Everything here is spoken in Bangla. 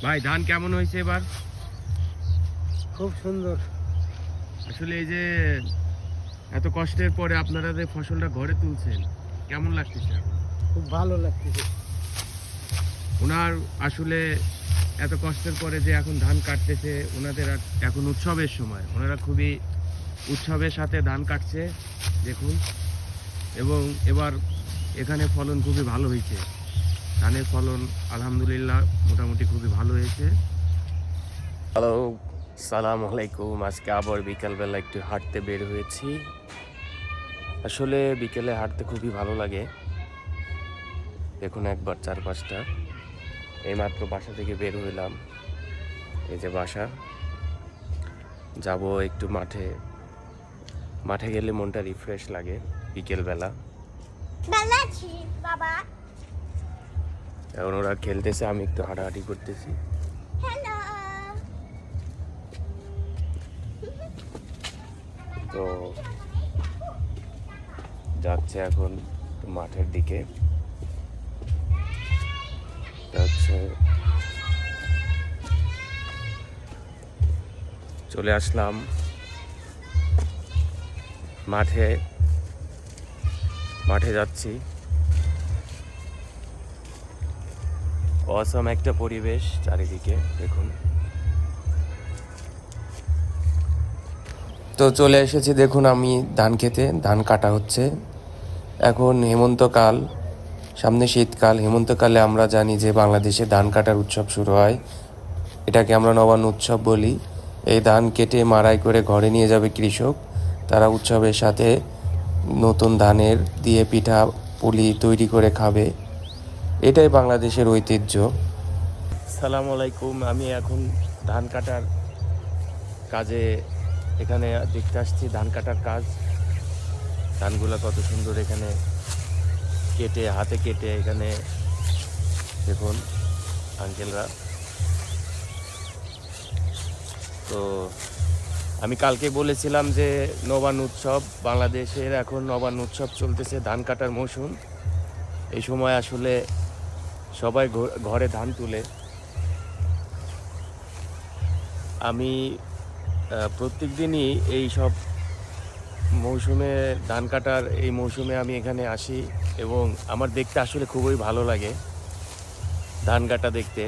ভাই ধান কেমন হয়েছে এবার? খুব সুন্দর। আসলে এই যে এত কষ্টের পরে আপনারা যে ফসলটা ঘরে তুলছেন, কেমন লাগতেছে এখন? খুব ভালো লাগতেছে। ওনার আসলে এত কষ্টের পরে যে এখন ধান কাটতেছে, ওনাদের এখন উৎসবের সময়, ওনারা খুবই উৎসবের সাথে ধান কাটছে দেখুন। এবং এবার এখানে ফলন খুবই ভালো হয়েছে, ধানের ফলন আলহামদুলিল্লাহ মোটামুটি খুবই ভালো হয়েছে। হ্যালো, সালাম আলাইকুম। আজকে আবার বিকালবেলা একটু হাঁটতে বের হয়েছি। আসলে বিকেলে হাঁটতে খুবই ভালো লাগে। দেখুন একবার চারপাশটা। এইমাত্র বাসা থেকে বের হইলাম, এই যে বাসা। যাব একটু মাঠে, মাঠে গেলে মনটা রিফ্রেশ লাগে বিকেলবেলা। বাবা এখন ওরা খেলতেছে, আমি একটু হাঁটাহাঁটি করতেছি। হ্যালো তো যাচ্ছে এখন মাঠের দিকে। হচ্ছে চলে আসলাম মাঠে, মাঠে যাচ্ছি। অসাম একটা পরিবেশ চারিদিকে দেখুন। তো চলে এসেছি দেখুন, আমি ধান খেতে, ধান কাটা হচ্ছে। এখন হেমন্তকাল, সামনে শীতকাল। হেমন্তকালে আমরা জানি যে বাংলাদেশে ধান কাটার উৎসব শুরু হয়, এটাকে আমরা নবান্ন উৎসব বলি। এই ধান কেটে মাড়াই করে ঘরে নিয়ে যাবে কৃষক, তারা উৎসবের সাথে নতুন ধানের দিয়ে পিঠা পুলি তৈরি করে খাবে। এটাই বাংলাদেশের ঐতিহ্য। সালামু আলাইকুম। আমি এখন ধান কাটার কাজে এখানে দেখতে আসছি, ধান কাটার কাজ। ধানগুলো কত সুন্দর এখানে কেটে, হাতে কেটে এখানে দেখুন আঙ্কেলরা। তো আমি কালকে বলেছিলাম যে নবান্ন উৎসব, বাংলাদেশের এখন নবান্ন উৎসব চলতেছে, ধান কাটার মৌসুম। এই সময় আসলে সবাই ঘরে ধান তুলে। আমি প্রত্যেক দিনই এই সব মৌসুমে, ধান কাটার এই মৌসুমে আমি এখানে আসি এবং আমার দেখতে আসলে খুবই ভালো লাগে ধান কাটা দেখতে।